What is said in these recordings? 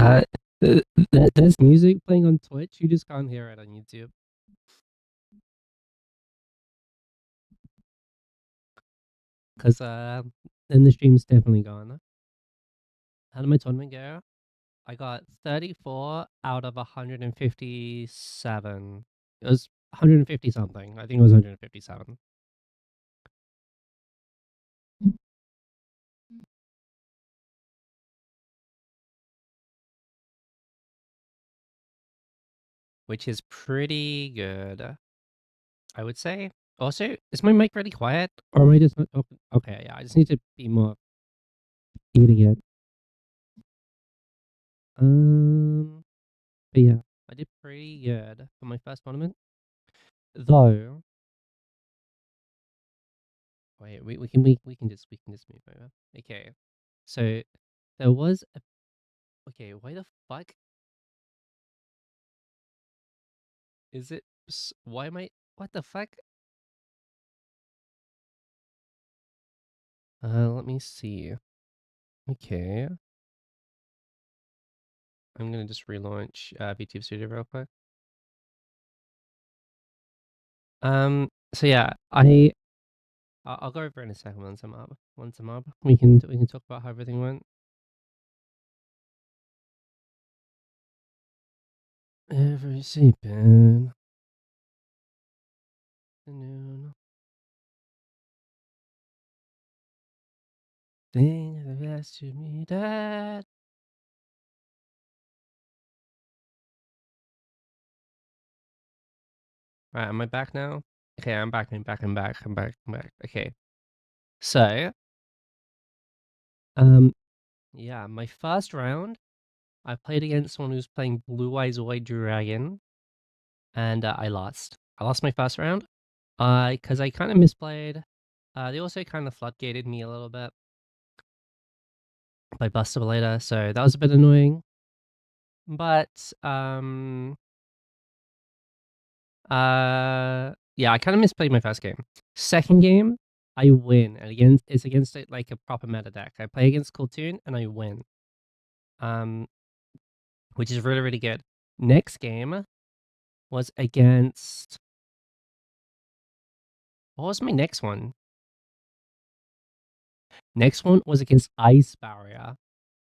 Uh, there's music playing on Twitch. You just can't hear it on YouTube. Cause then the stream's definitely gone. How did my tournament go? I got 34 out of 157. It was 150 something. I think it was 157. Which is pretty good, I would say. Also, is my mic really quiet? Or am I just not talking? Okay, yeah, I just need to be more eating it. But yeah, I did pretty good for my first tournament. Though, wait, we can just move over. Okay, so there was a okay. Why the fuck is it? Why am I? What the fuck? Let me see. Okay, I'm gonna just relaunch VTuber Studio real quick. So yeah, I'll go over in a second once I'm up. Once I'm up, we can talk about how everything went. Every sleeping afternoon. Thing the best to me that. Right, am I back now? Okay, I'm back. Okay, so yeah, my first round, I played against someone who's playing Blue Eyes White Dragon, and I lost. I lost my first round, because I kind of misplayed. They also kind of floodgated me a little bit by Buster later, so that was a bit annoying. But yeah, I kind of misplayed my first game. Second game, I win, and it's against like a proper meta deck. I play against Kultun and I win. Which is really, really good. Next game was against. What was my next one? Next one was against Ice Barrier,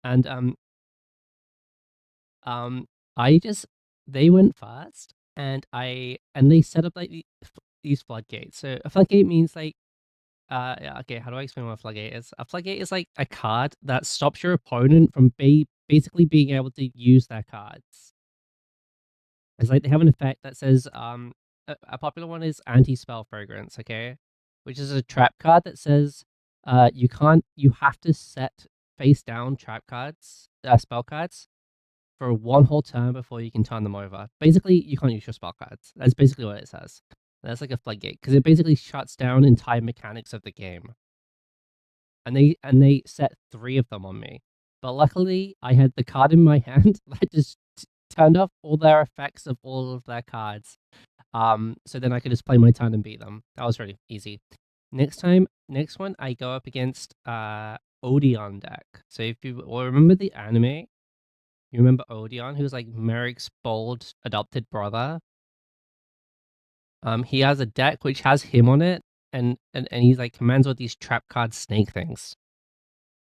and I just they went fast, and they set up like these floodgates. So a floodgate means like yeah, okay, how do I explain what a floodgate is? A floodgate is like a card that stops your opponent from basically being able to use their cards. It's like they have an effect that says a popular one is anti-spell fragrance, okay? Which is a trap card that says you have to set face down trap cards, spell cards for one whole turn before you can turn them over. Basically, you can't use your spell cards. That's basically what it says. That's like a floodgate because it basically shuts down entire mechanics of the game. And they set 3 of them on me. But luckily, I had the card in my hand that just turned off all their effects of all of their cards. So then I could just play my turn and beat them. That was really easy. Next one, I go up against Odeon deck. So if you remember the anime, you remember Odeon, who's like Merrick's bold adopted brother. He has a deck which has him on it, and he's like commands all these trap card snake things.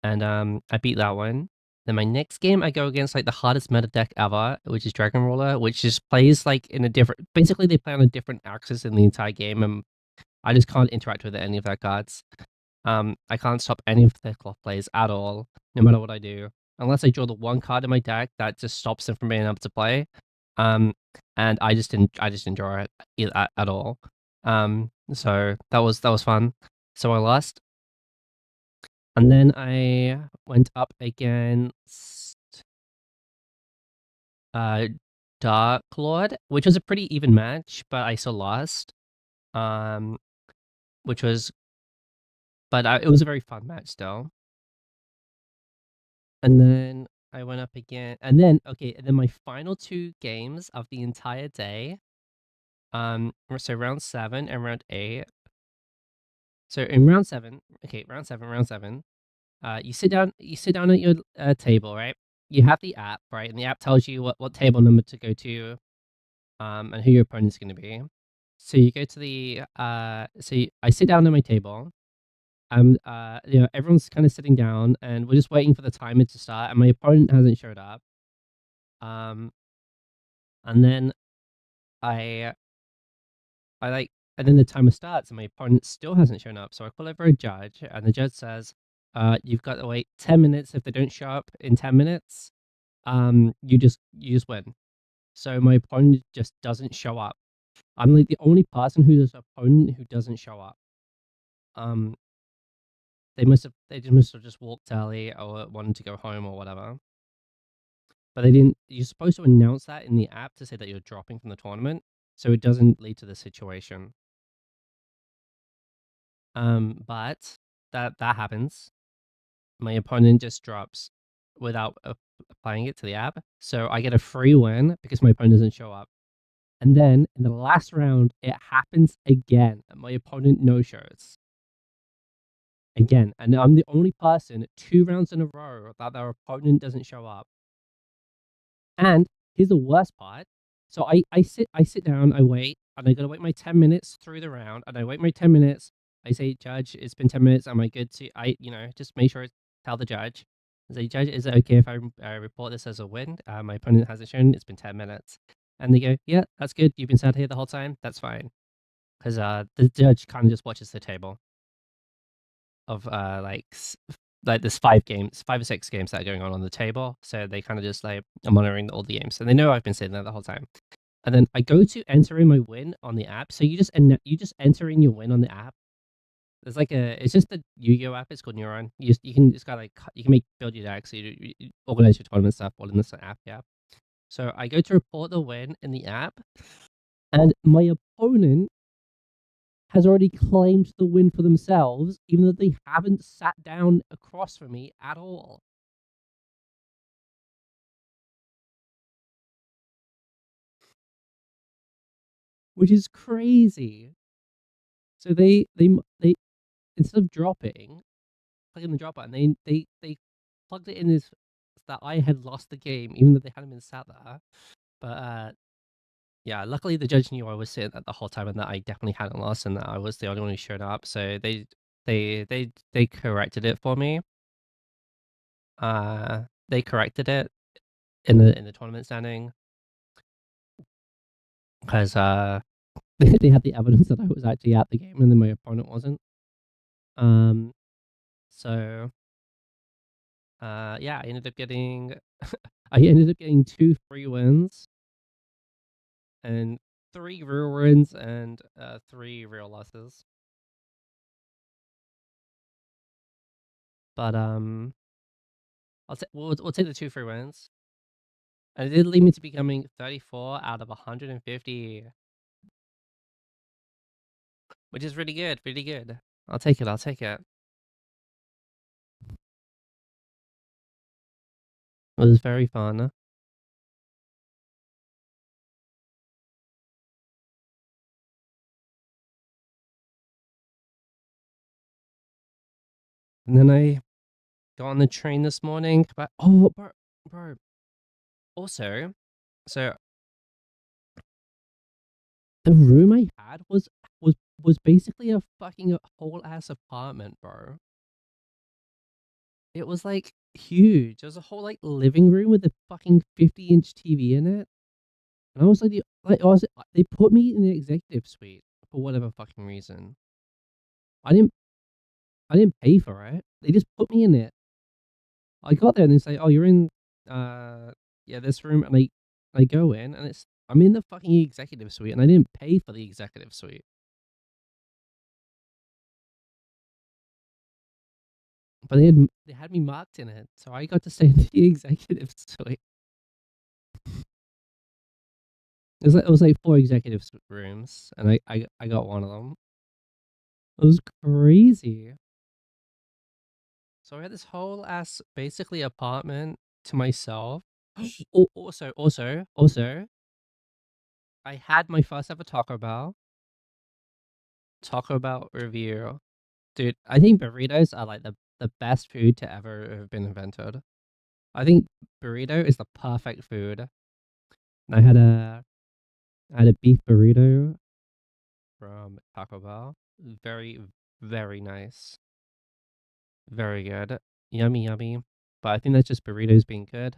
And I beat that one. Then my next game, I go against like the hardest meta deck ever, which is Dragon Ruler, which just plays like in a different. Basically, they play on a different axis in the entire game, and I just can't interact with any of their cards. I can't stop any of their cloth plays at all, no matter what I do, unless I draw the one card in my deck that just stops them from being able to play. And I just didn't draw it at all. So that was fun. So I lost. And then I went up against Dark Lord, which was a pretty even match, but I still lost. Which was, but it was a very fun match still. And then I went up again, and then my final 2 games of the entire day, so round 7 and round 8. So in round 7, you sit down at your table, right? you have the app, right? And the app tells you what table number to go to, and who your opponent's going to be. So you go to I sit down at my table. Everyone's kind of sitting down, and we're just waiting for the timer to start. And my opponent hasn't showed up. Um, and then I, I like, and then the timer starts, and my opponent still hasn't shown up. So I call over a judge, and the judge says, "You've got to wait 10 minutes. If they don't show up in 10 minutes, you just win." So my opponent just doesn't show up. I'm like the only person who's opponent who doesn't show up. Um, they must have just walked early or wanted to go home or whatever. But they didn't. You're supposed to announce that in the app to say that you're dropping from the tournament, so it doesn't lead to the situation. But that happens. My opponent just drops without applying it to the app, so I get a free win because my opponent doesn't show up. And then in the last round, it happens again. And my opponent no shows again, and I'm the only person 2 rounds in a row that their opponent doesn't show up. And here's the worst part. So I sit down, I wait, and I gotta wait my 10 minutes through the round, and I wait my 10 minutes. I say, Judge, it's been 10 minutes. Am I good to just make sure tell the judge. I say, Judge, is it okay if I report this as a win? My opponent hasn't shown. It's been 10 minutes, and they go, yeah, that's good. You've been sat here the whole time. That's fine, because the judge kind of just watches the table of like there's 5 or 6 games that are going on the table, so they kind of just like are monitoring all the games, and they know I've been sitting there the whole time. And then I go to enter in my win on the app. So you just enter in your win on the app. There's like it's just the Yu-Gi-Oh app. It's called Neuron. You can just kind of you can build your deck, so you organize your tournament stuff all in this app. Yeah. So I go to report the win in the app, and my opponent has already claimed the win for themselves, even though they haven't sat down across from me at all. Which is crazy. So they instead of dropping, clicking the drop button, they plugged it in as that I had lost the game, even though they hadn't been sat there. But yeah, luckily the judge knew I was sitting there the whole time and that I definitely hadn't lost and that I was the only one who showed up. So they corrected it for me. They corrected it in the tournament standing because they had the evidence that I was actually at the game and then my opponent wasn't. Um, so yeah, I ended up getting 2 free wins and 3 real wins and 3 real losses. But we'll take the 2 free wins. And it did lead me to becoming 34 out of 150, which is really good, really good. I'll take it. I'll take it. It was very fun. And then I got on the train this morning. But bro. Also, so the room I had was basically a fucking whole ass apartment, bro. It was like huge. There was a whole like living room with a fucking 50-inch TV in it. And I was they put me in the executive suite for whatever fucking reason. I didn't I didn't pay for it. They just put me in it. I got there and they say, "Oh, you're in yeah, this room." And I go in and I'm in the fucking executive suite and I didn't pay for the executive suite. But they had me marked in it, so I got to stay in the executive suite. It was like 4 executive rooms, and I got one of them. It was crazy. So I had this whole ass basically apartment to myself. Also, I had my first ever Taco Bell review. Dude, I think burritos are like the best food to ever have been invented. I think burrito is the perfect food. I had a beef burrito from Taco Bell. Very, very nice. Very good. Yummy, yummy. But I think that's just burritos being good.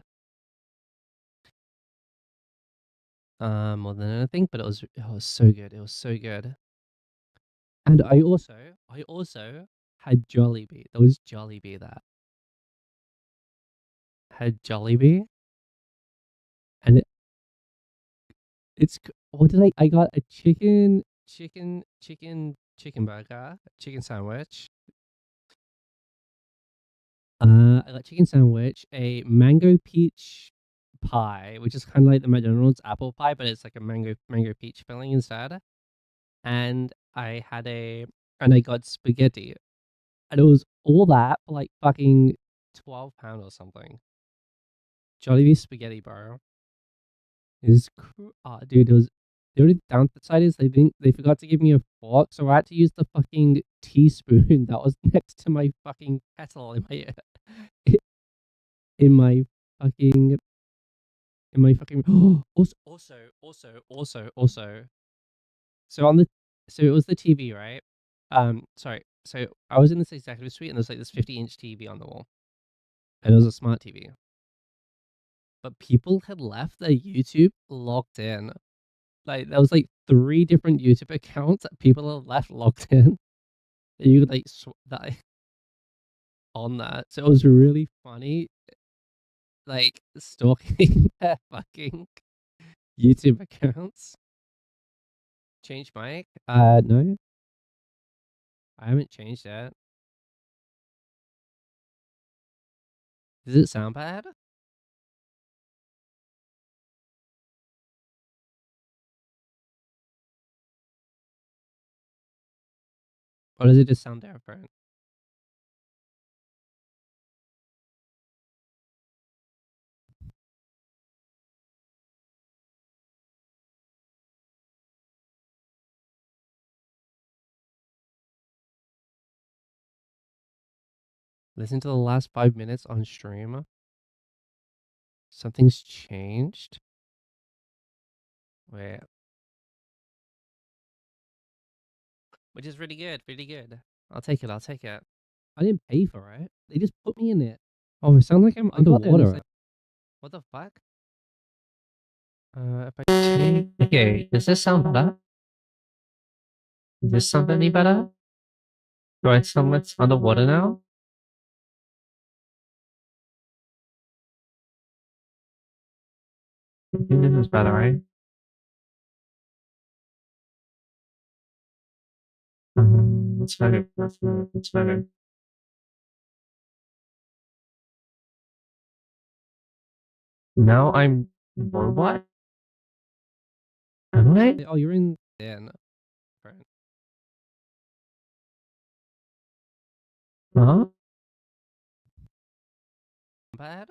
More than anything, but it was so good. It was so good. And I also had Jollibee. There was Jollibee there. Had Jollibee, and what did I got a chicken burger, chicken sandwich. I got chicken sandwich, a mango peach pie, which is kind of like the McDonald's apple pie, but it's like a mango peach filling instead. And I got spaghetti, and it was all that for like fucking £12 or something. Jollibee spaghetti, bro. Dude, it was the only downside is they forgot to give me a fork, so I had to use the fucking teaspoon that was next to my fucking kettle in my fucking in my fucking also. So on the so it was the TV, right? Sorry. So I was in this executive suite and there's like this 50-inch TV on the wall. And it was a smart TV. But people had left their YouTube logged in. Like there was like 3 different YouTube accounts that people had left logged in. That you could like on that. So it was really funny, like stalking their fucking YouTube accounts. Change mic? No, I haven't changed it. Does it sound bad? Or does it just sound different? Listen to the last 5 minutes on stream. Something's changed. Wait, which is really good, really good. I'll take it. I'll take it. I didn't pay for it. They just put me in it. Oh, it sounds like I'm underwater. Like, what the fuck? If I change, okay, does this sound better? Does this sound any better? Do I sound like underwater now? I think this is better, right? It's better. It's better. Now I'm robot. Am I? Oh, you're in. Yeah, no. Right. Huh? Bad?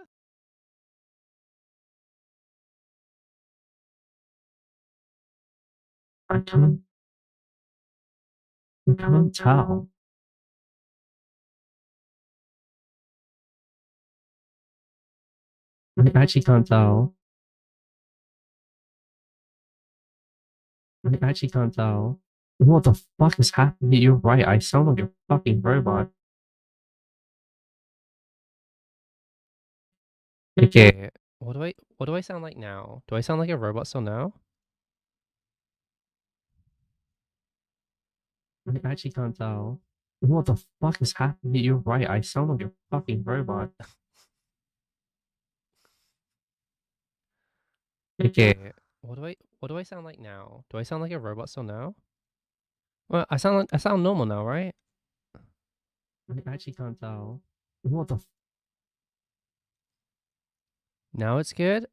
I can't. I can't tell. I actually can't tell. I actually can't tell. What the fuck is happening? You're right. I sound like a fucking robot. Okay. What do I sound like now? Do I sound like a robot still now? I actually can't tell. What the fuck is happening? You're right. I sound like a fucking robot. Okay. What do I sound like now? Do I sound like a robot still now? Well, I sound normal now, right? I actually can't tell. What the Now it's good?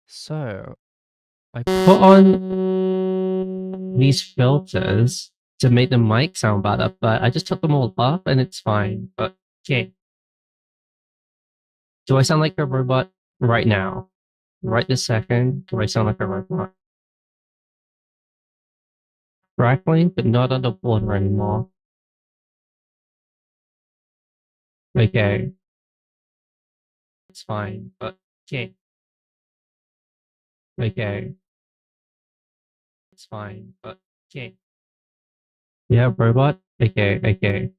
So I put on these filters to make the mic sound better, but I just took them all off and it's fine. But okay. Do I sound like a robot right now? Right this second, do I sound like a robot? Crackling, but not underwater anymore. Okay. It's fine, but okay. Okay. It's fine, but okay. Yeah, robot? Okay, okay.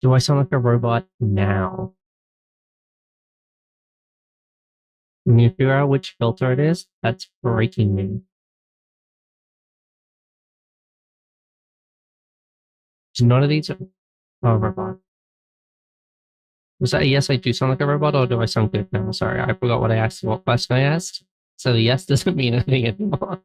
Do I sound like a robot now? When you figure out which filter it is, that's breaking me. So none of these are a robot. Was that a yes, I do sound like a robot, or do I sound good now? Sorry, I forgot what I asked, what question I asked. So the yes doesn't mean anything anymore.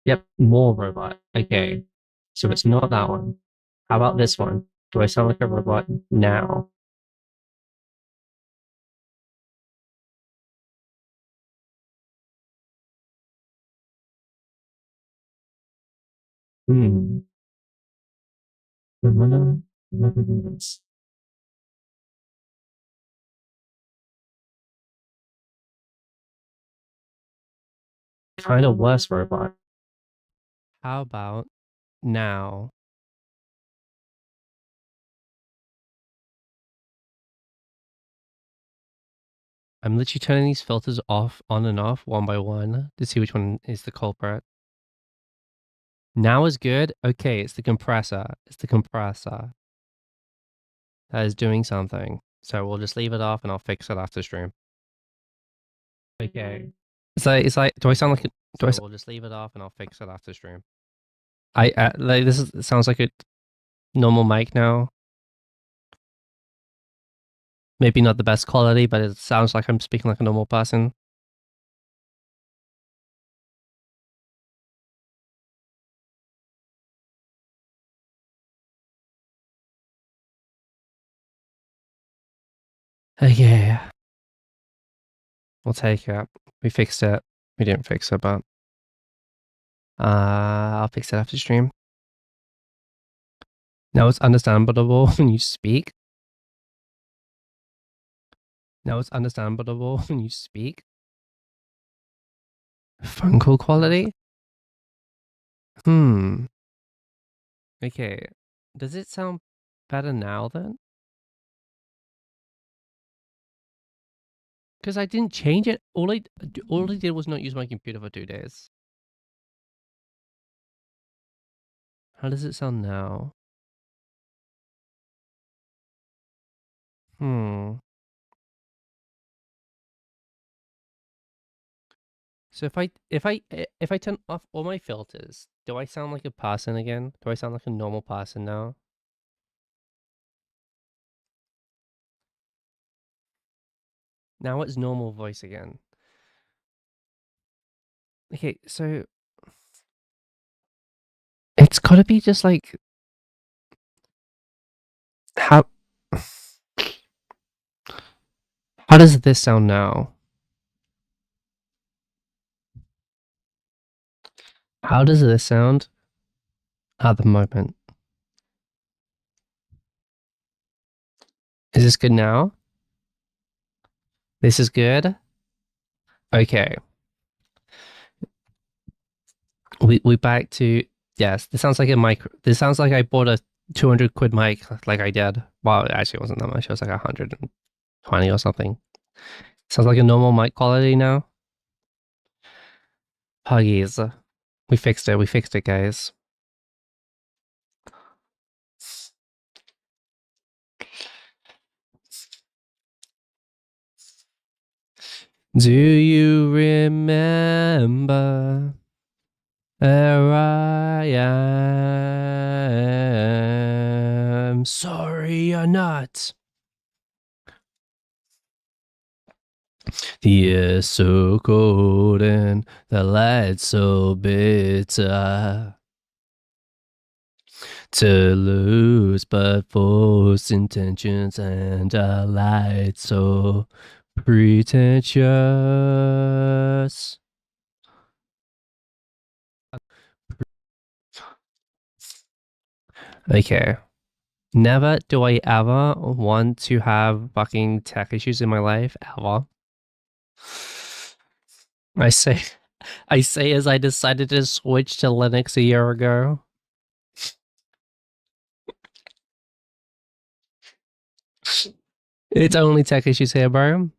Yep, more robot. Okay. So it's not that one. How about this one? Do I sound like a robot now? Hmm. I'm gonna do this. Kind of worse robot. How about now? I'm literally turning these filters off, on and off, one by one, to see which one is the culprit. Now is good? Okay, it's the compressor. It's the compressor that is doing something. So we'll just leave it off and I'll fix it after stream. Okay. Do I sound like we'll just leave it off and I'll fix it after stream. Like, sounds like a normal mic now. Maybe not the best quality, but it sounds like I'm speaking like a normal person. Okay. We'll take it. We fixed it. We didn't fix it, but I'll fix it after stream. Now it's understandable when you speak. Now it's understandable when you speak. Phone call quality? Okay. Does it sound better now then? Because I didn't change it. All I did was not use my computer for 2 days. How does it sound now? So if I turn off all my filters, do I sound like a person again? Do I sound like a normal person now? Now it's normal voice again. Okay, so it's gotta be just like how how does this sound now? How does this sound at the moment? Is this good now? This is good? Okay. We back to yes, this sounds like a mic. This sounds like I bought a 200 quid mic like I did. Well, actually it wasn't that much, it was like 120 or something. Sounds like a normal mic quality now. Puggies. We fixed it, guys. Do you remember where I am? Sorry you're not. The air's so cold and the light's so bitter. To lose but false intentions and a light so pretentious. Okay. Never do I ever want to have fucking tech issues in my life, ever. I say I say as I decided to switch to Linux a year ago. It's only tech issues here, bro.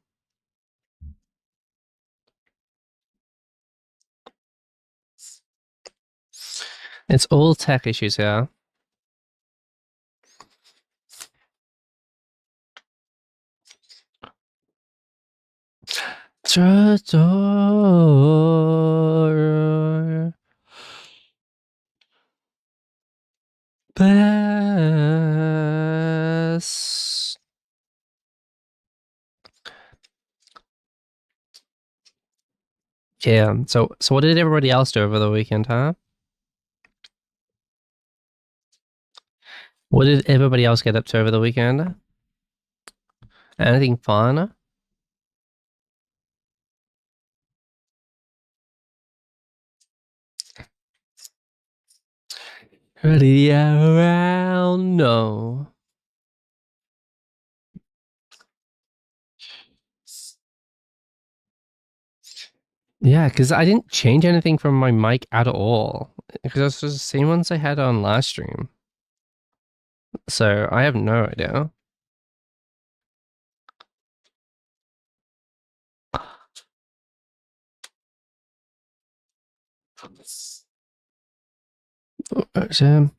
It's all tech issues here. Traitor. Best. Yeah. So what did everybody else do over the weekend, huh? What did everybody else get up to over the weekend? Anything fun? Ready around? No. Yeah, because I didn't change anything from my mic at all. Because it's the same ones I had on last stream. So I have no idea. So,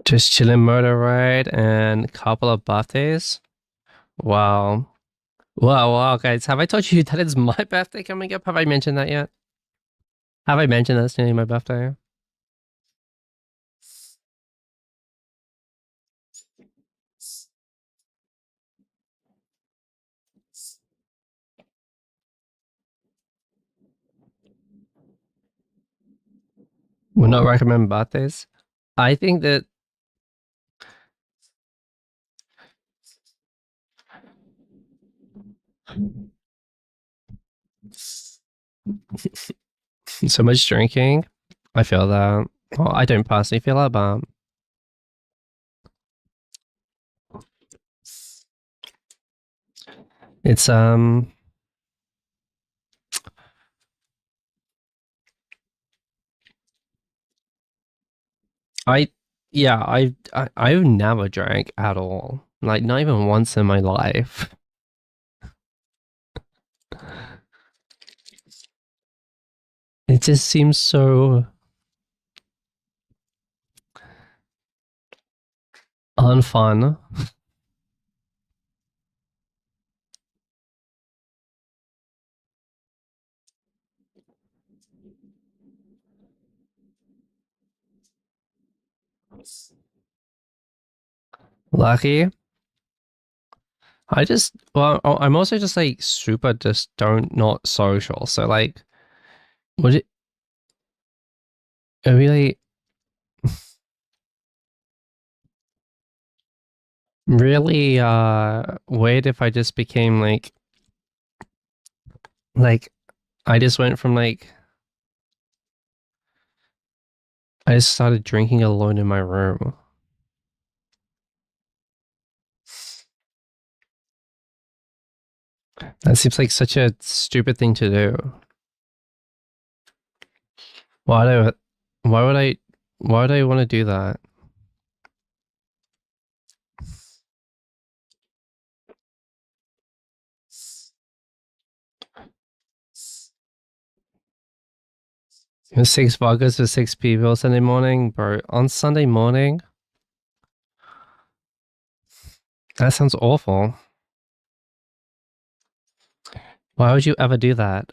just chilling motor ride and a couple of birthdays. Wow. Wow, guys. Have I told you that it's my birthday coming up? Have I mentioned that yet? Have I mentioned that it's nearly my birthday? Would not recommend birthdays. I think that so much drinking. I feel that. Well, I don't personally feel that, but it's I yeah, I've never drank at all. Like not even once in my life. It just seems so unfun. Lucky. I just well, I'm also just like super just don't not social. So like, would it really really weird if I just became like I just went from like I just started drinking alone in my room. That seems like such a stupid thing to do. Why do I, why would I why would I want to do that? Six vodkas for six people Sunday morning, bro. On Sunday morning? That sounds awful. Why would you ever do that?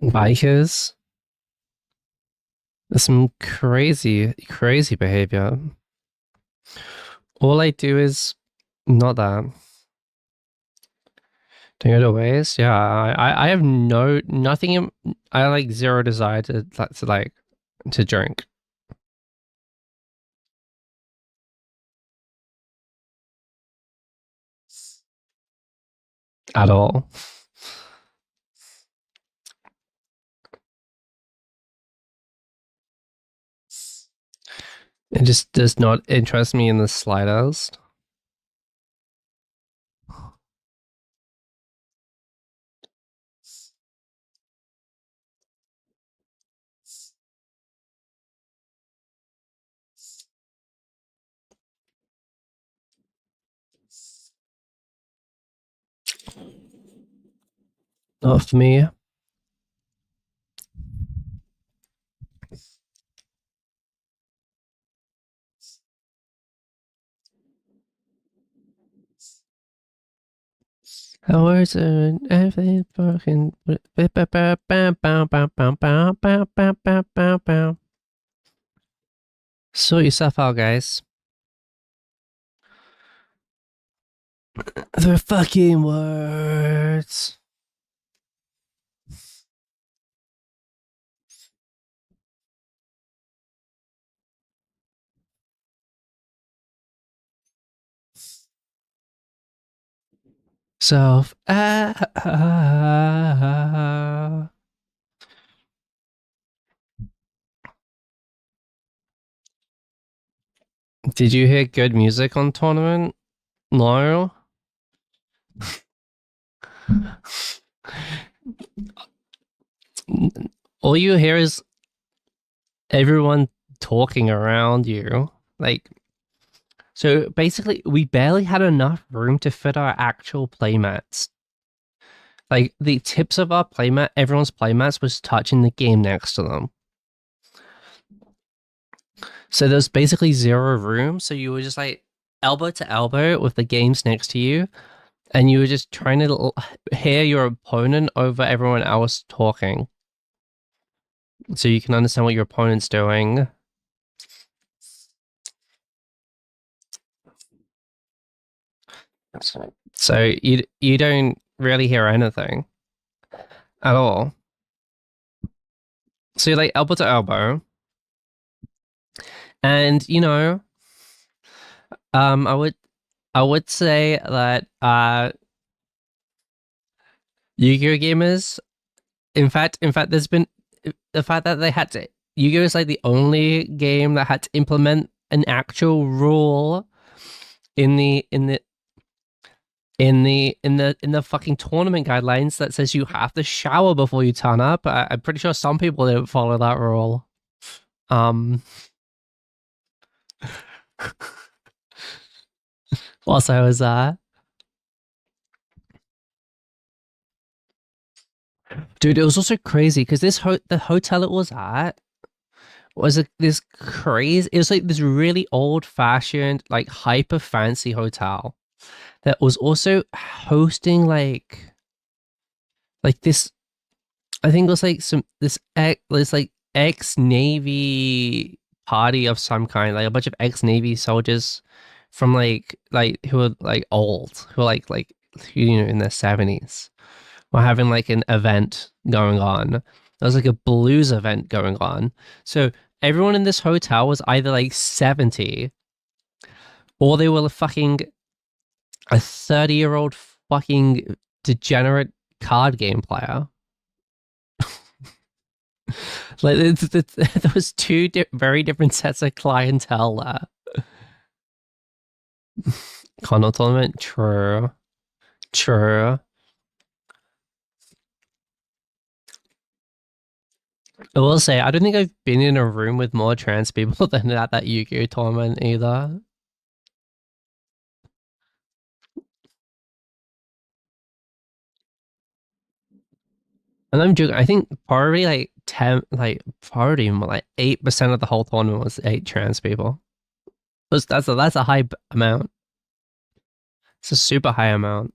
Bikers? That's some crazy behavior. All I do is not that. Don't go to waste. Yeah, I have nothing. I like zero desire to like to drink. at all. It just does not interest me in the slightest. Not for me. Hours and everything fucking. Sort yourself out, guys. The fucking words. Self. Did you hear good music on tournament? No. All you hear is everyone talking around you. Like, so basically, we barely had enough room to fit our actual playmats. Like, the tips of our playmat, everyone's playmats was touching the game next to them. So there's basically zero room. So you were just like elbow to elbow with the games next to you. And you were just trying to hear your opponent over everyone else talking. So you can understand what your opponent's doing. So you don't really hear anything at all. So you're like elbow to elbow. And you know, I would say that Yu-Gi-Oh gamers, in fact there's been the fact that they had to Yu-Gi-Oh is like the only game that had to implement an actual rule in the fucking tournament guidelines that says you have to shower before you turn up. I'm pretty sure some people didn't follow that rule. Also, was dude, it was also crazy because the hotel it was at was this crazy. It was like this really old fashioned, like hyper fancy hotel that was also hosting like this. I think it was like this like ex Navy party of some kind, like a bunch of ex Navy soldiers from like who are like old, who are in their 70s. We're having like an event going on. There was like a blues event going on. So everyone in this hotel was either like 70 or they were fucking a 30-year-old fucking degenerate card game player. Like there was two very different sets of clientele there. Condo tournament, true, true. I will say I don't think I've been in a room with more trans people than at that Yu-Gi-Oh tournament either. And I'm joking. I think probably like 10, probably more like 8% of the whole tournament was eight trans people. That's a high amount. It's a super high amount.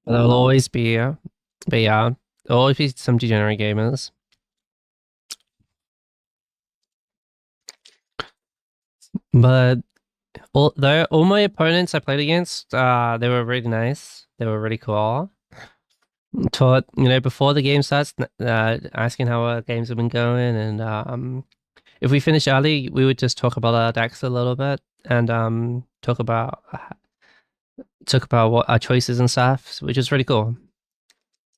There'll always be, but yeah, there'll always be some degenerate gamers. But All my opponents I played against, they were really nice. They were really cool. Taught, before the game starts, asking how our games have been going, and if we finish early, we would just talk about our decks a little bit, and talk about what our choices and stuff, which is really cool.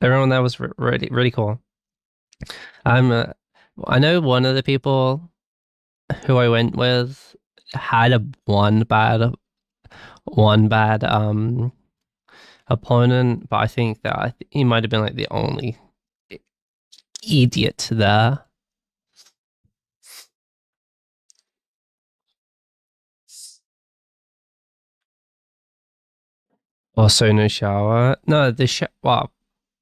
Everyone there was really really cool. I know one of the people who I went with had one bad opponent, but I think that he might have been like the only idiot there. Also, no shower. No, well,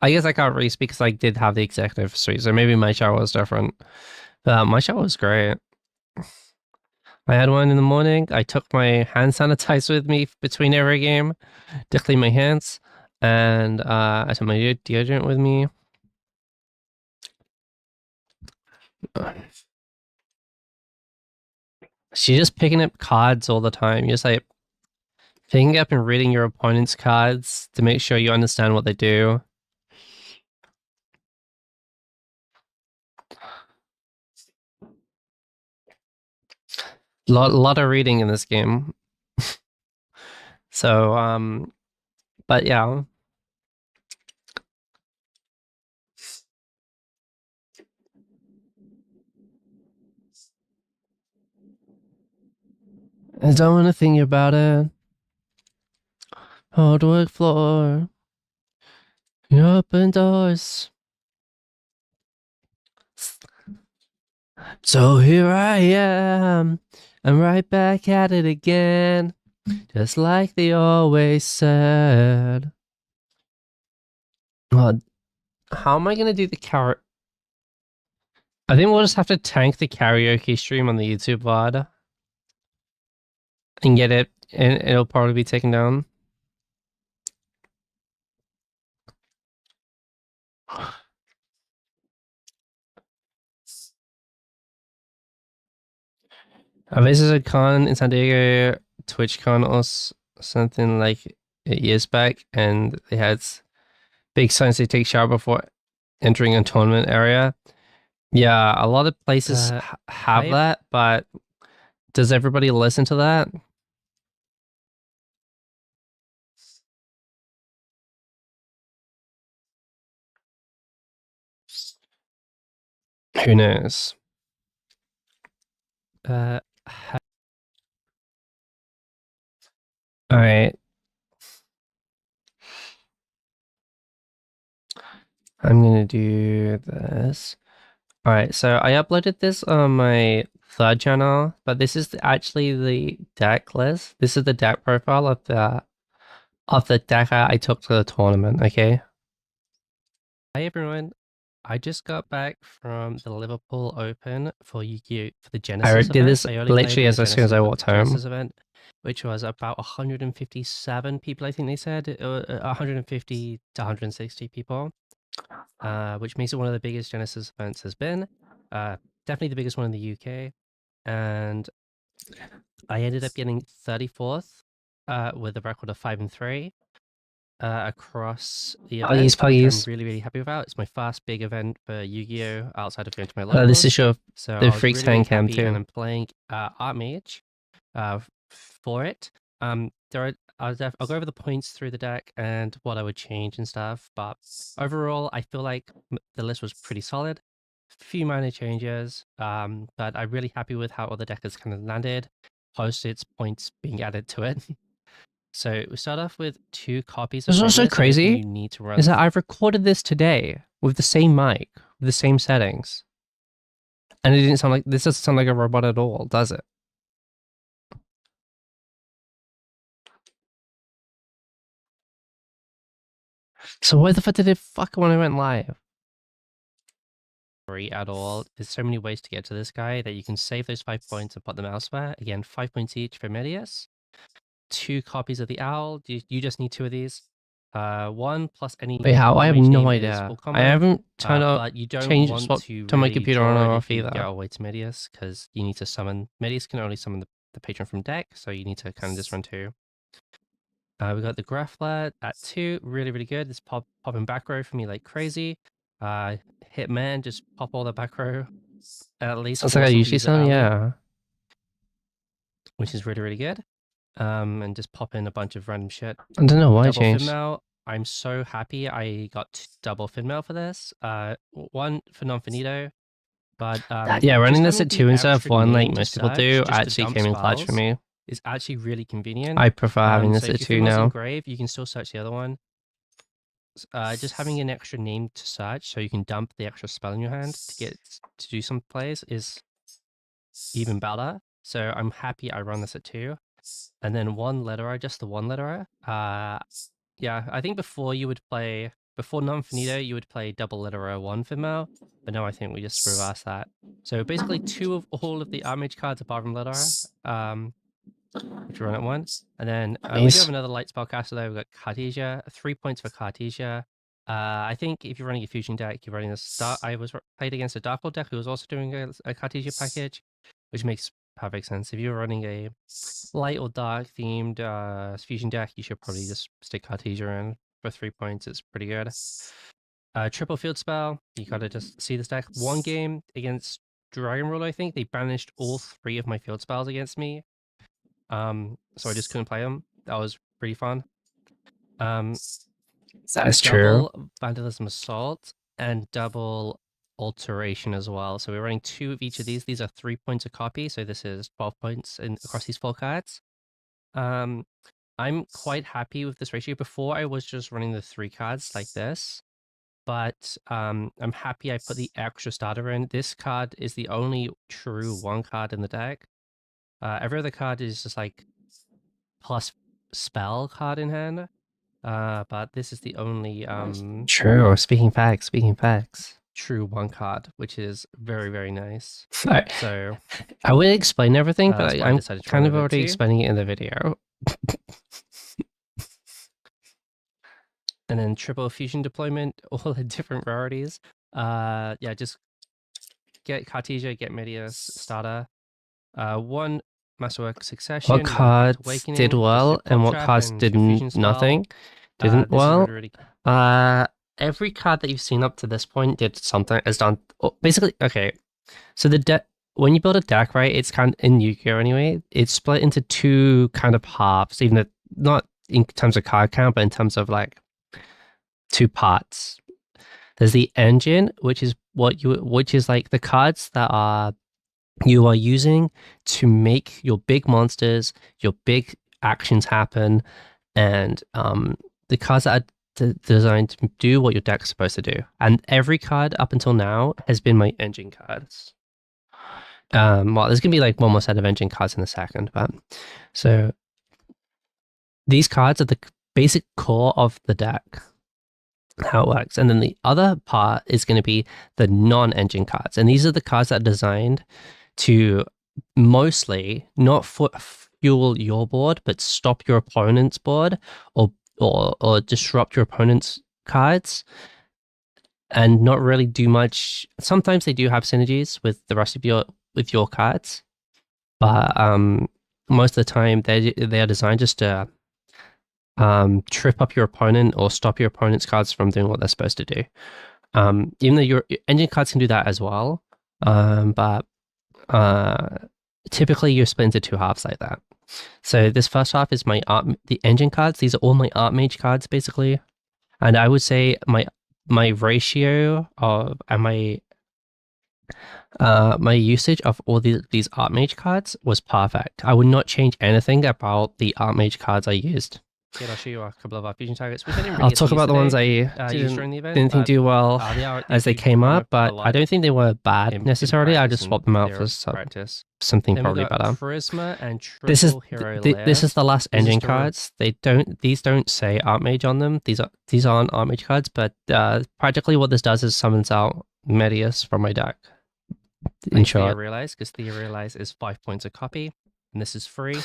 I guess I can't really speak because I did have the executive suite, so maybe my shower was different. But my shower was great. I had one in the morning. I took my hand sanitizer with me between every game to clean my hands, and I took my deodorant with me. She's just picking up cards all the time. You're just like picking up and reading your opponent's cards to make sure you understand what they do. Lot of reading in this game. So, but yeah. I don't want to think about it. Hardwood floor. You open doors. So here I am. I'm right back at it again. Just like they always said. God, how am I gonna do the karaoke? I think we'll just have to tank the karaoke stream on the YouTube VOD and get it, and it'll probably be taken down. I visited a con in San Diego, TwitchCon or something like 8 years back, and they had big signs to take shower before entering a tournament area. Yeah, a lot of places have that, but does everybody listen to that? Who knows? All right. I'm gonna do this. All right, so I uploaded this on my third channel, but this is actually the deck list. This is the deck profile of the deck I took to the tournament. Okay. Hi everyone. I just got back from the Liverpool Open for Yu-Gi-Oh! For the Genesis event. I did this literally as soon as I walked home. Genesis event, which was about 157 people, I think they said. 150 to 160 people, which makes it one of the biggest Genesis events has been. Definitely the biggest one in the UK. And I ended up getting 34th with a record of 5-3. Across the event, which I'm really, really happy about. It's my first big event for Yu-Gi-Oh! Outside of going to my local. This is your the Freaks really, cam too, and I'm playing Archmage for it. I'll go over the points through the deck and what I would change and stuff. But overall, I feel like the list was pretty solid. A few minor changes, but I'm really happy with how all the deck has kind of landed. Post its points being added to it. So we start off with 2 copies of What's also crazy you need to run is that I've recorded this today with the same mic, with the same settings. And it didn't sound like, this doesn't sound like a robot at all, does it? So why the fuck did it fuck when I went live? At all. There's so many ways to get to this guy that you can save those 5 points and put them elsewhere. Again, 5 points each for Medius. 2 copies of the owl. You just need 2 of these. 1 plus any. Wait, how? I have no idea. I haven't turned up. You don't change want to my computer on or off either. Get all the way to Medius because you need to summon. Medius can only summon the the patron from deck, so you need to kind of just run 2. We got the Grappler at 2, really good. This popping back row for me like crazy. Hitman, just pop all the back row. At least Sounds like I force them to usually use it sound, early, yeah. which is really good. And just pop in a bunch of random shit. I don't know why I Double fin changed. mail. I'm so happy I got double fin mail for this. One for non-finito, but Yeah, running just this having at the 2 instead of extra 1, like name to most people search do, just to actually dump came in clutch for spells me. is actually really convenient. I prefer having this So at if your 2 fin mail's now. engraved, you can still search the other one. Just having an extra name to search so you can dump the extra spell in your hand to get to do some plays is even better. So I'm happy I run this at 2. And then 1 letterer, just the 1 letterer. Yeah, I think before non-finito, you would play double letterer 1 female, but now I think we just reverse that. So basically 2 of all of the Armage cards apart from letterer, which we run at 1. And then we do have Nice. another light spellcaster though. We've got Cartesia, 3 points for Cartesia. I think if you're running a fusion deck, you're running this. I was played against a Dark Hole deck who was also doing a Cartesia package, which makes perfect sense. If you're running a light or dark themed fusion deck, you should probably just stick Cartesia in for 3 points. It's pretty good. Triple field spell. You gotta just see this deck. 1 game against Dragon Ruler, I think they banished all 3 of my field spells against me. So I just couldn't play them. That was pretty fun. That is true. Double Vandalism Assault and double Alteration as well. So we're running 2 of each of these. These are 3 points a copy, so this is 12 points across these 4 cards. I'm quite happy with this ratio. Before I was just running the 3 cards like this, but I'm happy I put the extra starter in. This card is the only true 1 card in the deck. Every other card is just like plus spell card in hand. But this is the only True. Speaking facts. true 1 card, which is very nice. Alright. So I would explain everything, that's but why I I'm decided to kind run of it at already 2. explaining it in the video. And then triple fusion deployment, all the different rarities. Yeah, just get Cartesia, get Medius starter. 1 Masterwork Succession, What 1 Great cards did Awakening, just your well and pop what trap cards and did your fusion spell. nothing? Didn't This is well? really Every card that you've seen up to this point did something, has done, basically, okay. So the deck, when you build a deck, right, it's kind of, in Yu-Gi-Oh anyway, it's split into 2 kind of halves, even though, not in terms of card count, but in terms of like 2 parts. There's the engine, which is like the cards that you are using to make your big monsters, your big actions happen, and the cards that are designed to do what your deck's supposed to do. And every card up until now has been my engine cards. Well, there's gonna be like 1 more set of engine cards in a second, but so these cards are the basic core of the deck, how it works. And then the other part is going to be the non-engine cards. And these are the cards that are designed to mostly not fuel your board, but stop your opponent's board or disrupt your opponent's cards and not really do much. Sometimes they do have synergies with the rest of your cards, but most of the time they are designed just to trip up your opponent or stop your opponent's cards from doing what they're supposed to do. Even though your engine cards can do that as well, but typically you're split into 2 halves like that. So this first half is the engine cards. These are all my Art Mage cards basically, and I would say my ratio of and my usage of all these Art Mage cards was perfect. I would not change anything about the Art Mage cards I used. Okay, I'll show you a couple of our fusion targets. We didn't really I'll talk about the ones I used during the event. didn't think do well as they came up, but I don't think they were bad necessarily. I just swapped them out for something probably better. Charisma and this is hero this is the last engine cards. These don't say Art Mage on them. These aren't Art Mage cards, but practically what this does is summons out Medius from my deck. In short, Realize because Thea Realize is 5 points a copy, and this is free.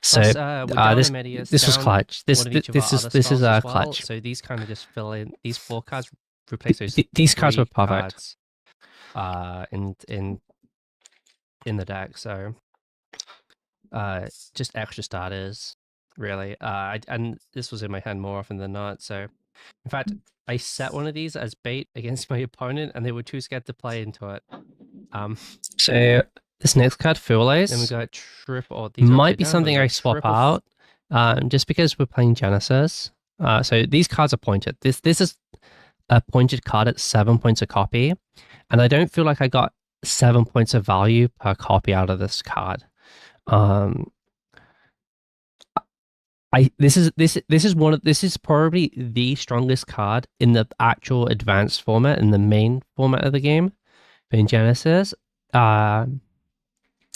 So Plus, this was clutch. This is clutch. So these kind of just fill in these 4 cards, replace those. These cards were perfect. In the deck. So just extra starters, really. And this was in my hand more often than not. So, in fact, I set one of these as bait against my opponent, and they were too scared to play into it. So this next card, Fool Ace, Then we got triple. Oh, these might be something I swap out, just because we're playing Genesis. So these cards are pointed. This is a pointed card at 7 points a copy, and I don't feel like I got 7 points of value per copy out of this card. This is probably the strongest card in the actual advanced format, in the main format of the game, in Genesis.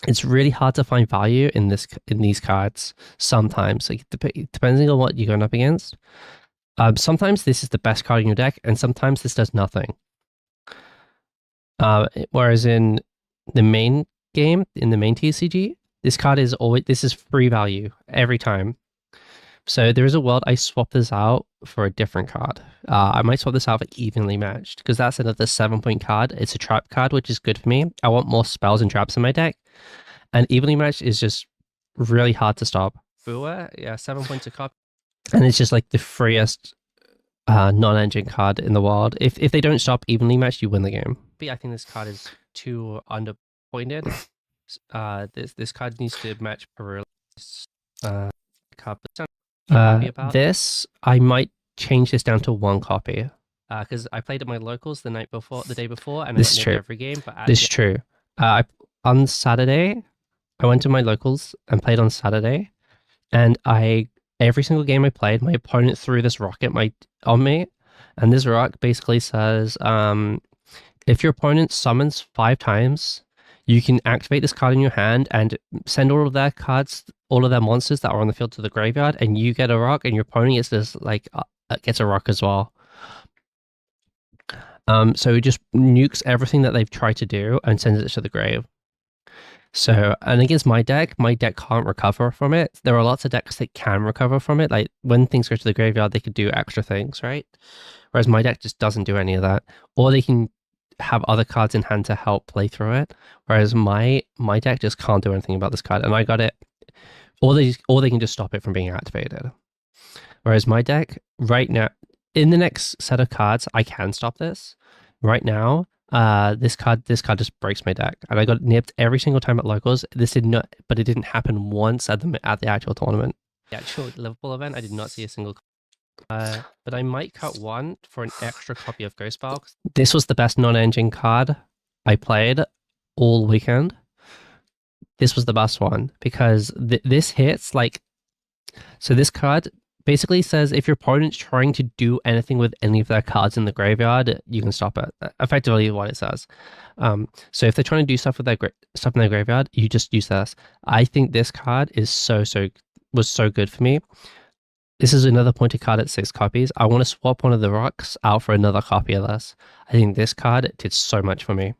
It's really hard to find value in these cards sometimes, like depending on what you're going up against. Sometimes this is the best card in your deck, and sometimes this does nothing. Whereas in the main game, in the main TCG, this card is free value every time. So there is a world I swap this out for a different card. I might swap this out for Evenly Matched, because that's another 7-point card. It's a trap card, which is good for me. I want more spells and traps in my deck. And Evenly Matched is just really hard to stop. Bua, yeah, 7 points a copy. And it's just like the freest non-engine card in the world. If they don't stop Evenly Matched, you win the game. I think this card is too underpointed. This card needs to match Peril's card. This, I might change this down to 1 copy. Because I played at my locals the day before, and this is true. Every game. But this is true. On Saturday, I went to my locals and played on Saturday, and every single game I played, my opponent threw this rock on me, and this rock basically says, if your opponent summons 5 times, you can activate this card in your hand and send all of their cards, all of their monsters that are on the field to the graveyard, and you get a rock, and your opponent gets a rock as well. So it just nukes everything that they've tried to do and sends it to the grave. So, and against my deck can't recover from it. There are lots of decks that can recover from it. Like when things go to the graveyard, they could do extra things, right? Whereas my deck just doesn't do any of that. Or they can have other cards in hand to help play through it. Whereas my deck just can't do anything about this card. And I got it. Or they can just stop it from being activated. Whereas my deck right now, in the next set of cards, I can stop this. Right now, this card just breaks my deck, and I got nipped every single time at locals. This did not, but it didn't happen once at the actual tournament. The actual Liverpool event, I did not see a single. But I might cut 1 for an extra copy of Ghost Ball. This was the best non-engine card I played all weekend. This was the best one because this hits like. So this card basically says if your opponent's trying to do anything with any of their cards in the graveyard, you can stop it. Effectively, what it says. So if they're trying to do stuff with their stuff in their graveyard, you just use this. I think this card is was so good for me. This is another pointed card at 6 copies. I want to swap one of the rocks out for another copy of this. I think this card did so much for me.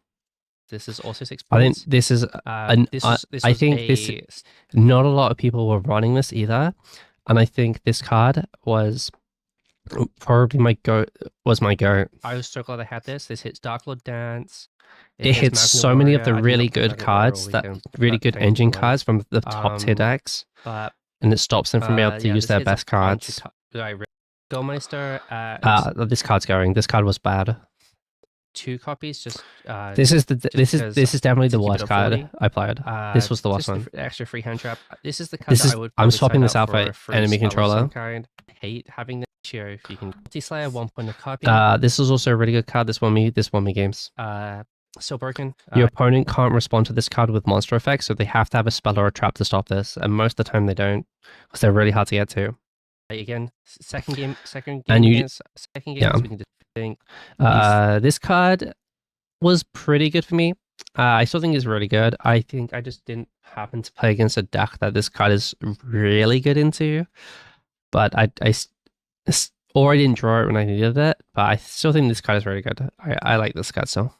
This is also 6 points. I think this is not a lot of people were running this either. And I think this card was probably my go. I was so glad I had this. This hits Dark Lord Dance. It hits so many of the really good cards, really good engine cards from the top tier decks, and it stops them from being able to use their best cards. Goldmeister. This card's going. This card was bad. 2 copies. Just this is definitely the worst card I played. This was the worst one. Extra free hand trap. This is the card that I would. I'm swapping this out for enemy controller. I hate having the issue if you can multi-slayer 1 point a copy. This is also a really good card. This won me games. So broken. Your opponent can't respond to this card with monster effects, so they have to have a spell or a trap to stop this. And most of the time they don't, because they're really hard to get to. Again, second game. And we can just think. This card was pretty good for me. I still think it's really good. I think I just didn't happen to play against a deck that this card is really good into. But I didn't draw it when I needed it. But I still think this card is really good. I like this card still.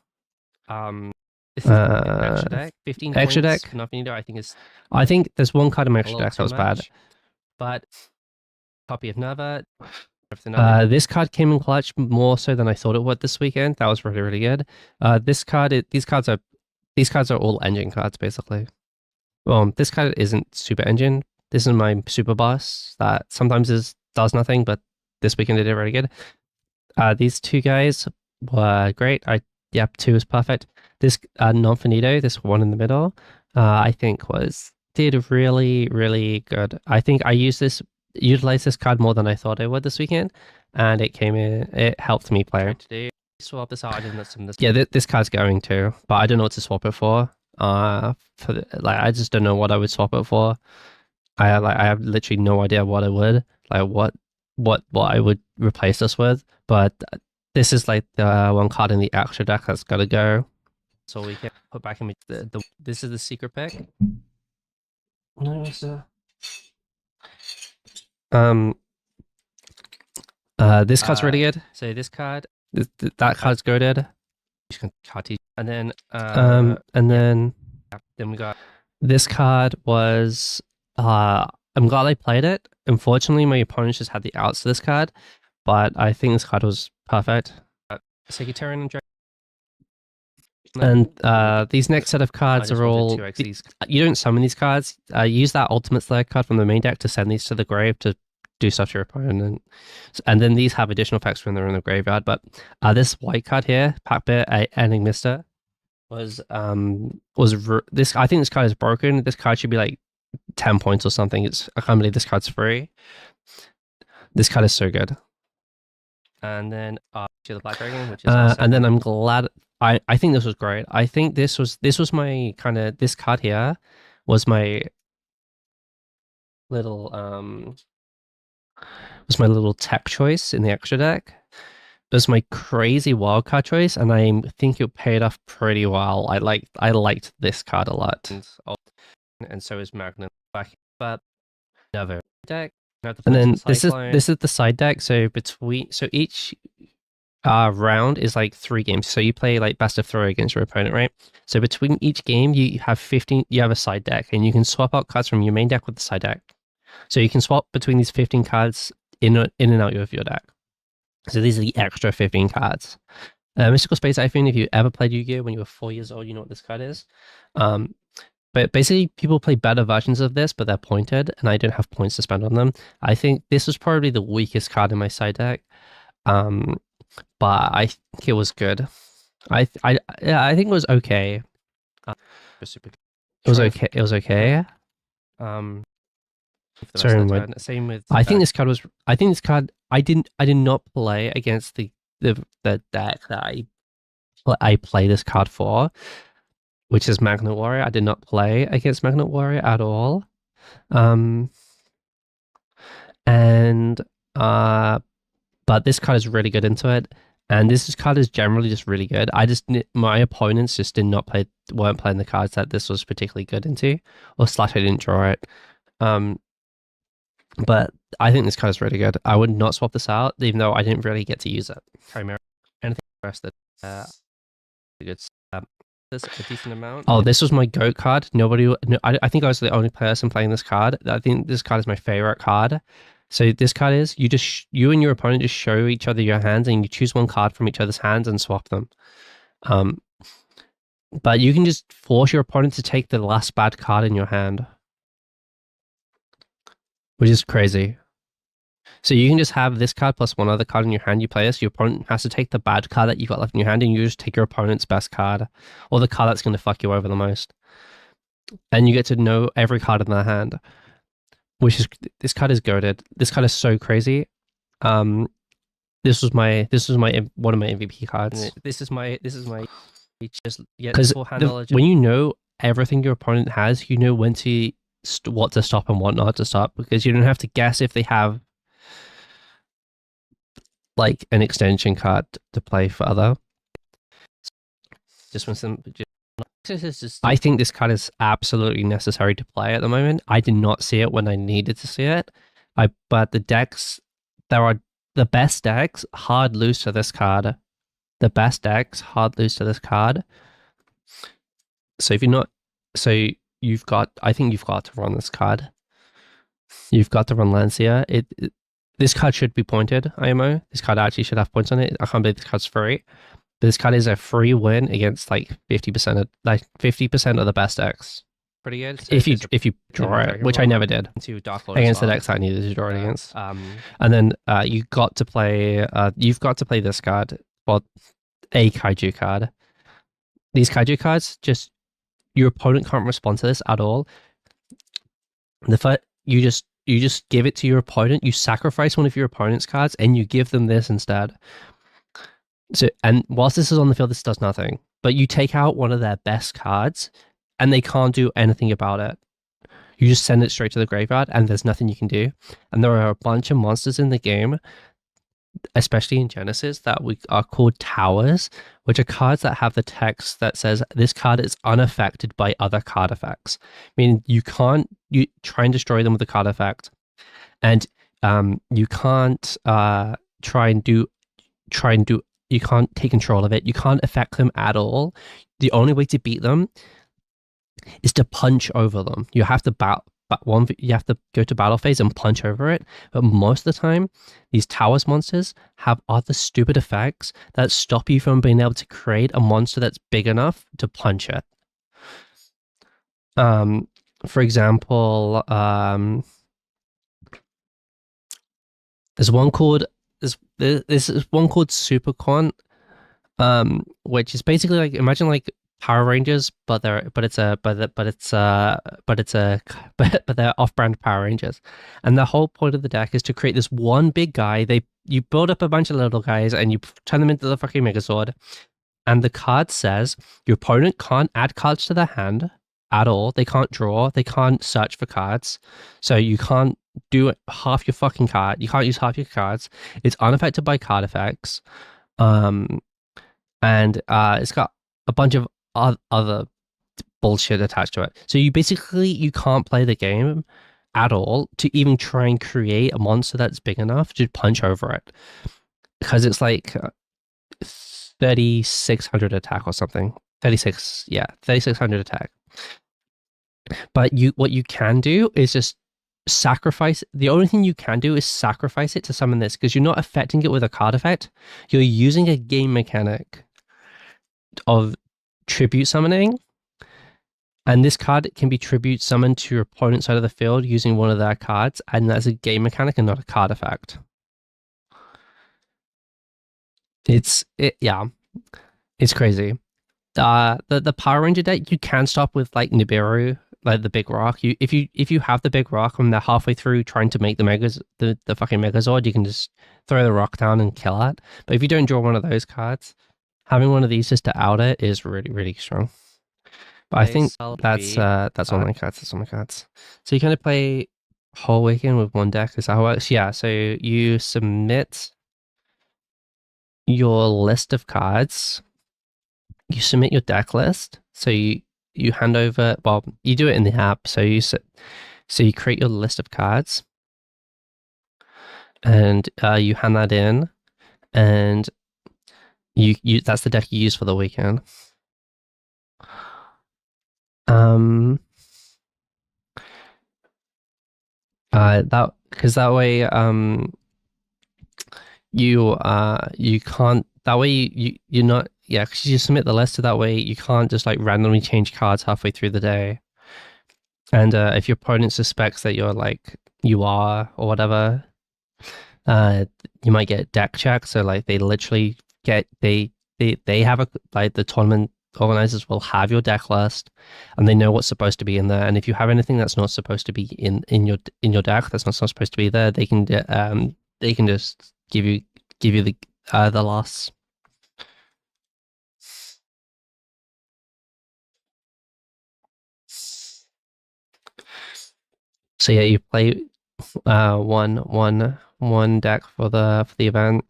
This is extra deck. 15 extra points, deck. nothing to do. I think there's one card in my extra deck that was bad. But copy of Nova. This card came in clutch more so than I thought it would this weekend. That was really, really good. These cards are all engine cards basically. Well, this card isn't super engine. This is my super boss that sometimes does nothing, but this weekend it did really good. These two guys were great. Yep, two was perfect. This non-finito, this one in the middle, I think did really, really good. I think I utilized this card more than I thought I would this weekend, and it helped me play. Today, swap this out. I didn't some this. Yeah, this card's going too, but I don't know what to swap it for. I just don't know what I would swap it for. I have literally no idea what I would what I would replace this with, but this is like the one card in the extra deck that's got to go. So we can put back in this is the secret pick. No, it's this card's really good. So this card, that card's goated. And then then we got this card was I'm glad I played it. Unfortunately, my opponent just had the outs to this card, but I think this card was perfect. Secretarian and these next set of cards are all you don't summon these cards. Use that Ultimate Slayer card from the main deck to send these to the grave to do stuff to your opponent, and then these have additional effects when they're in the graveyard. But this white card here, Packbit Enigmista, was this. I think this card is broken. This card should be like 10 points or something. I can't believe this card's free. This card is so good. And then to the Black Dragon, which is and then I'm glad. I think this was great. I think this was my kind of, this card here was my little tech choice in the extra deck. It was my crazy wildcard choice, and I think it paid off pretty well. I liked this card a lot, and so is Magnet back, but never deck. And then this is the side deck. So each round is like 3 games. So you play like best of 3 against your opponent, right? So between each game, you have 15. You have a side deck, and you can swap out cards from your main deck with the side deck. So you can swap between these 15 cards in and out of your deck. So these are the extra 15 cards. Mystical Space Typhoon, if you ever played Yu-Gi-Oh! When you were 4 years old, you know what this card is. But basically, people play better versions of this, but they're pointed, and I don't have points to spend on them. I think this was probably the weakest card in my side deck, but I think it was good. I think it was okay. It was okay. It was okay. Same with. I think this card was. I think this card. I did not play against the deck that I play this card for, which is Magnet Warrior. I did not play against Magnet Warrior at all. But this card is really good into it, and this card is generally just really good. My opponents just weren't playing the cards that this was particularly good into, or / I didn't draw it. But I think this card is really good. I would not swap this out, even though I didn't really get to use it. Chimera, anything else that good. This a decent amount. Oh, this was my GOAT card. I think I was the only person playing this card. I think this card is my favorite card. So this card is you and your opponent just show each other your hands, and you choose one card from each other's hands and swap them. But you can just force your opponent to take the last bad card in your hand, which is crazy. So you can just have this card plus one other card in your hand. You play this, your opponent has to take the bad card that you've got left in your hand, and you just take your opponent's best card, or the card that's going to fuck you over the most. And you get to know every card in their hand, this card is goated. This card is so crazy. This was one of my MVP cards. This is my just because when you know everything your opponent has, you know when to what to stop and what not to stop, because you don't have to guess if they have like an extension card to play further. I think this card is absolutely necessary to play at the moment. I did not see it when I needed to see it. But the decks, the best decks hard lose to this card. The best decks hard lose to this card. So if you're not, I think you've got to run this card. You've got to run Lancia. This card should be pointed, IMO. This card actually should have points on it. I can't believe this card's free. But this card is a free win against like 50% of the best decks. pretty good. So there's a if you Demon draw it, Dragon which I Ball never did to Dark Lord as against the well. decks I needed to draw it Yeah. against. And then you got to play. You've got to play this card, well, a kaiju card. These kaiju cards, just your opponent can't respond to this at all. The fact you just give it to your opponent. You sacrifice one of your opponent's cards, and you give them this instead. So, and whilst this is on the field, this does nothing. But you take out one of their best cards, and they can't do anything about it. You just send it straight to the graveyard, and there's nothing you can do. And there are a bunch of monsters in the game, especially in Genesis, that we are called towers, which are cards that have the text that says this card is unaffected by other card effects. Meaning you can't you try and destroy them with a card effect, and you can't try and do you can't take control of it. You can't affect them at all. The only way to beat them is to punch over them. You have to you have to go to battle phase and punch over it. But most of the time, these towers monsters have other stupid effects that stop you from being able to create a monster that's big enough to punch it. For example, there's one called this is one called Supercon, which is basically like imagine like Power Rangers, but it's a but they're off-brand Power Rangers, and the whole point of the deck is to create this one big guy. You build up a bunch of little guys and you turn them into the fucking Megazord, and the card says your opponent can't add cards to their hand at all. They can't draw. They can't search for cards, so you can't do half your fucking card. You can't use half your cards. It's unaffected by card effects. Um, and it's got a bunch of other bullshit attached to it. So you can't play the game at all to even try and create a monster that's big enough to punch over it, because it's like 3,600 attack or something. 3,600 attack. But what you can do is just sacrifice. The only thing you can do is sacrifice it to summon this, because you're not affecting it with a card effect. You're using a game mechanic of tribute summoning, and this card can be tribute summoned to your opponent's side of the field using one of their cards, and that's a game mechanic and not a card effect. Yeah, it's crazy. The Power Ranger deck, you can stop with like Nibiru, like the big rock. If you have the big rock and they're halfway through trying to make the fucking Megazord, you can just throw the rock down and kill it. But if you don't draw one of those cards, having one of these just to out it is really, really strong. But I think that's all my cards. That's all my cards. So you kind of play whole weekend with one deck. Is that how it works? Yeah. So you submit your list of cards. You submit your deck list. So you hand over. Well, you do it in the app. So you create your list of cards, and you hand that in, and you that's the deck you use for the weekend. That because that way you can't, that way you're not, yeah, because you submit the list, so that way you can't just like randomly change cards halfway through the day. And if your opponent suspects that you are or whatever, you might get deck checked. So like they literally they have the tournament organizers will have your deck list, and they know what's supposed to be in there. And if you have anything that's not supposed to be in your deck, that's not supposed to be there, they can just give you the loss. So yeah, you play one deck for the event.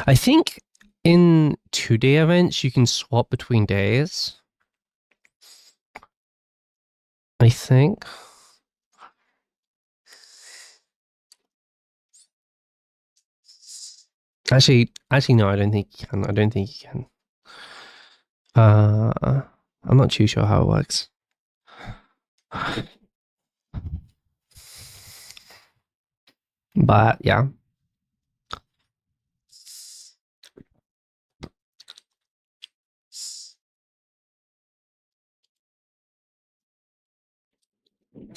I think in 2-day events you can swap between days. I think. Actually, no, I don't think you can. I don't think you can. I'm not too sure how it works. But yeah.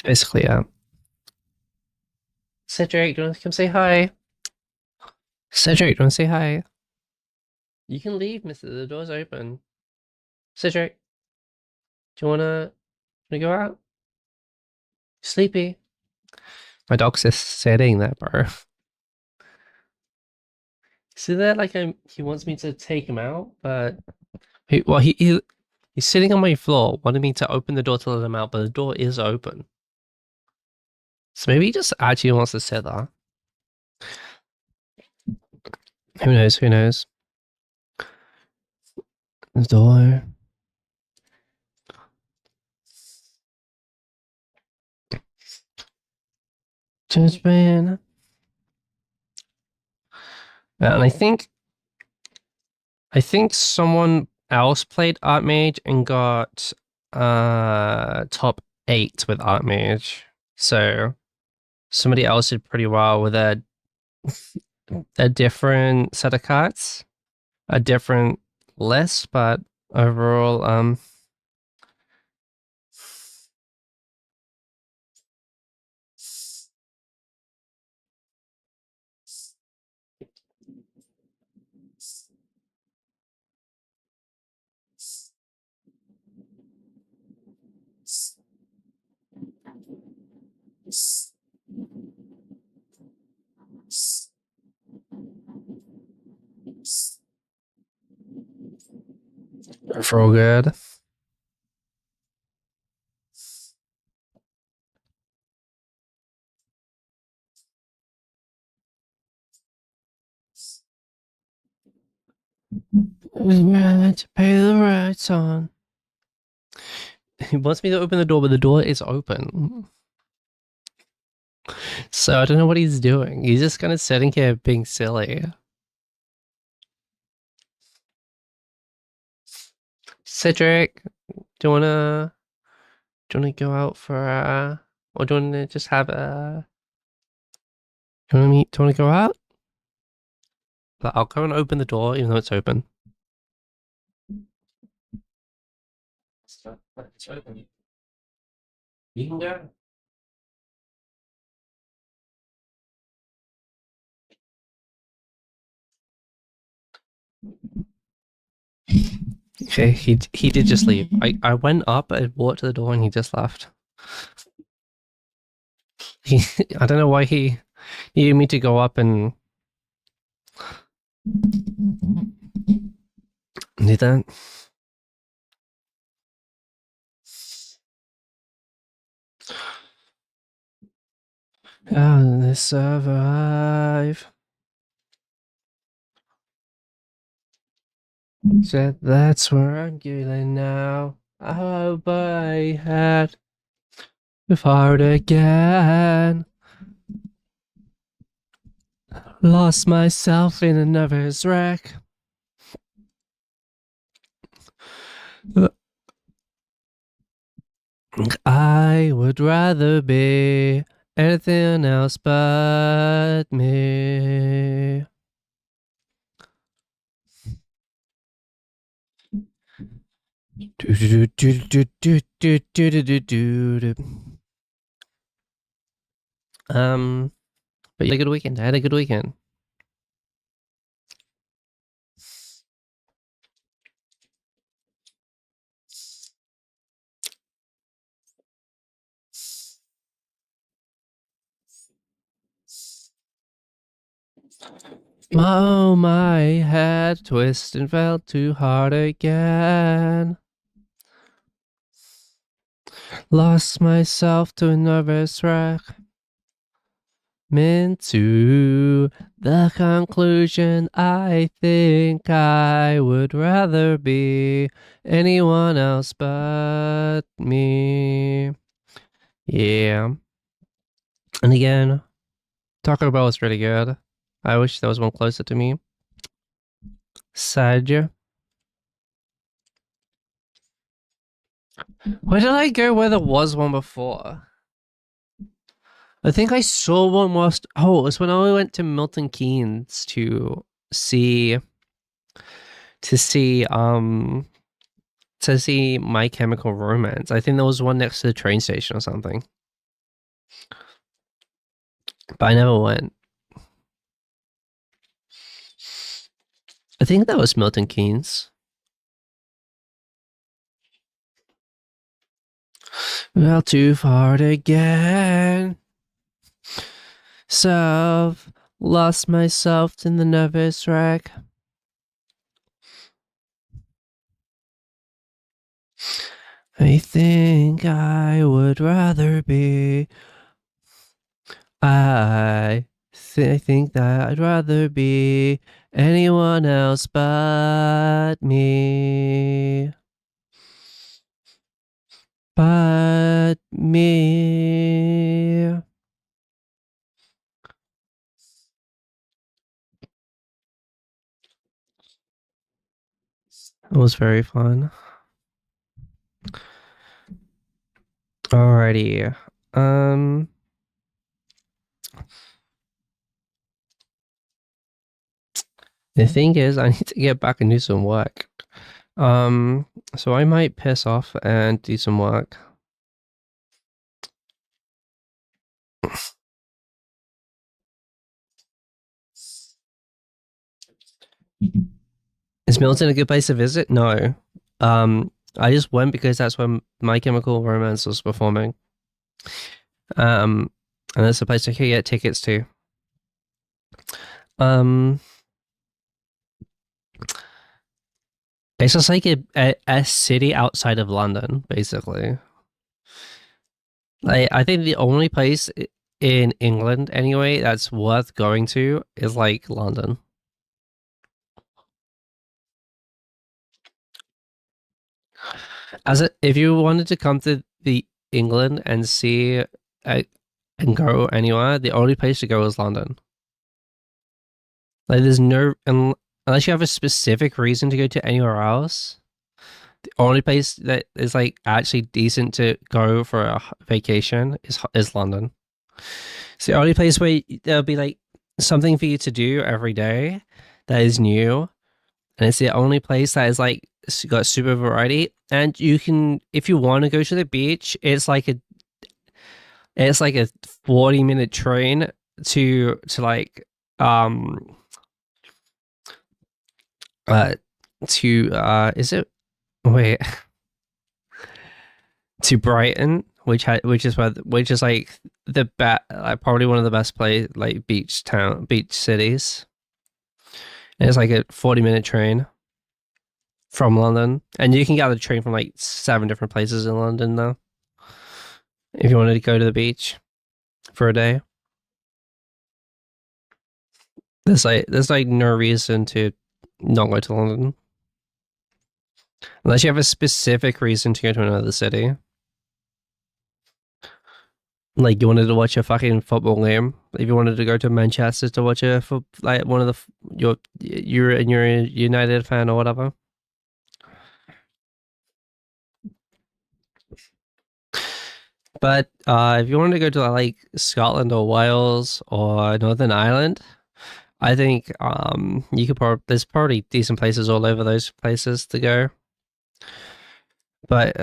Basically, yeah. Cedric, do you want to come say hi? Cedric, do you want to say hi? You can leave, mister. The door's open. Cedric, do you wanna go out? Sleepy. My dog's just sitting there, bro. See that? Like he wants me to take him out, but he's sitting on my floor, wanting me to open the door to let him out, but the door is open. So maybe he just actually wants to sit there. Who knows? Who knows? The door. Just been. And I think someone else played Archmage and got top 8 with Archmage. So somebody else did pretty well with a different set of cards, a different list, but overall, overall good. To pay the rights on. He wants me to open the door, but the door is open. So I don't know what he's doing. He's just kind of sitting here being silly. Cedric, do you wanna go out for or do you wanna just have a do you wanna meet do you wanna go out? But I'll go and open the door even though it's open. It's open. You can go. Okay, he did just leave. I went up, I walked to the door, and he just left. I don't know why he needed me to go up and do that. How did they survive? Said that's where I'm going now. I hope I had fought again. Lost myself in a nervous wreck. I would rather be anything else but me. But you had a good weekend. I had a good weekend. Oh, my head twisted and fell too hard again. Lost myself to a nervous wreck. Into the conclusion, I think I would rather be anyone else but me. Yeah. And again, Taco Bell is really good. I wish there was one closer to me. Sad. Where did I go where there was one before? I think I saw one whilst. Oh, it was when I went to Milton Keynes to see. To see. To see My Chemical Romance. I think there was one next to the train station or something. but I never went. I think that was Milton Keynes. Well, too far to get. Self lost myself in the nervous wreck. I think I would rather be. I think that I'd rather be anyone else but me. But me. It was very fun. Alrighty. Um, the thing is, I need to get back and do some work. So I might piss off and do some work. Is Milton a good place to visit? No. I just went because that's when My Chemical Romance was performing. And that's a place I could get tickets to. Um, it's just like a city outside of London, basically. Like, I think the only place in England, anyway, that's worth going to is like London. If you wanted to come to the England and see and go anywhere, the only place to go is London. Like, there's no unless you have a specific reason to go to anywhere else. The only place that is like actually decent to go for a vacation is London. It's the only place where there'll be like something for you to do every day that is new, and it's the only place that is like got super variety. And you can, if you want to go to the beach, it's like a 40-minute train to like uh is it wait to Brighton, which is like like probably one of the best like beach cities. And it's like a 40-minute train from London, and you can get the train from like 7 different places in London though. If you wanted to go to the beach for a day, there's like no reason to not go to London unless you have a specific reason to go to another city. Like you wanted to watch a fucking football game. If you wanted to go to Manchester to watch like one of you're a United fan or whatever. But if you wanted to go to like Scotland or Wales or Northern Ireland, I think you could probably there's probably decent places all over those places to go. But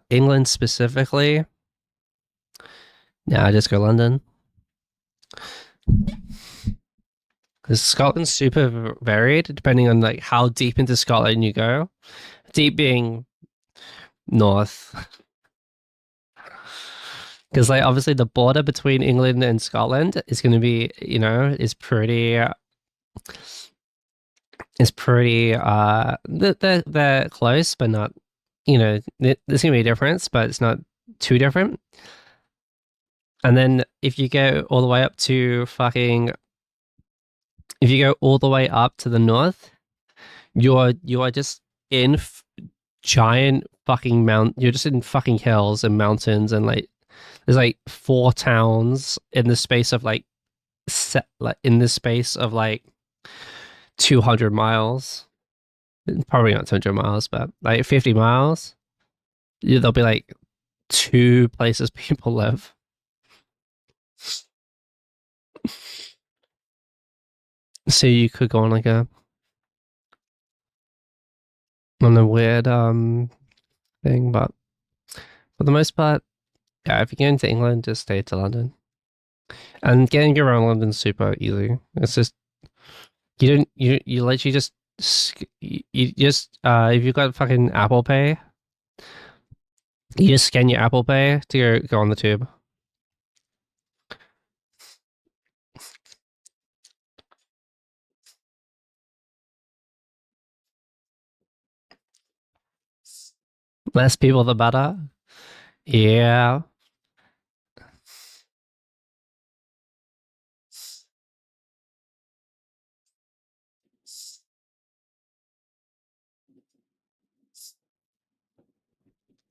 England specifically, yeah, just go London. Because Scotland's super varied depending on like how deep into Scotland you go. Deep being north. Because like obviously the border between England and Scotland is going to be, is pretty they're close, but not, there's going to be a difference, but it's not too different. And then if you go all the way up to if you go all the way up to the north, you are just in giant fucking you're just in fucking hills and mountains, and like there's like 4 towns in the space of like in the space of like 200 miles. Probably not 200 miles, but like 50 miles. Yeah, there'll be like 2 places people live. So you could go on like on a weird thing, but for the most part, Yeah, if you're going to England, just stay to London. And getting around London's super easy. It's just you don't you literally just you just if you've got fucking Apple Pay, you just scan your Apple Pay to go on the tube. Less people, the better. Yeah.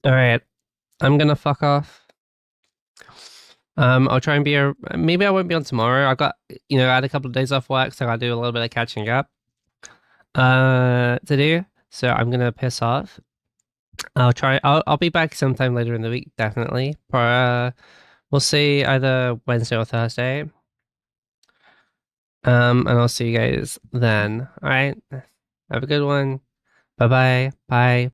All right. I'm gonna fuck off. I'll try and be maybe I won't be on tomorrow. I got I had a couple of days off work, so I do a little bit of catching up to do. So I'm gonna piss off. I'll be back sometime later in the week, definitely. We'll see either Wednesday or Thursday. And I'll see you guys then. All right. Have a good one. Bye-bye. Bye.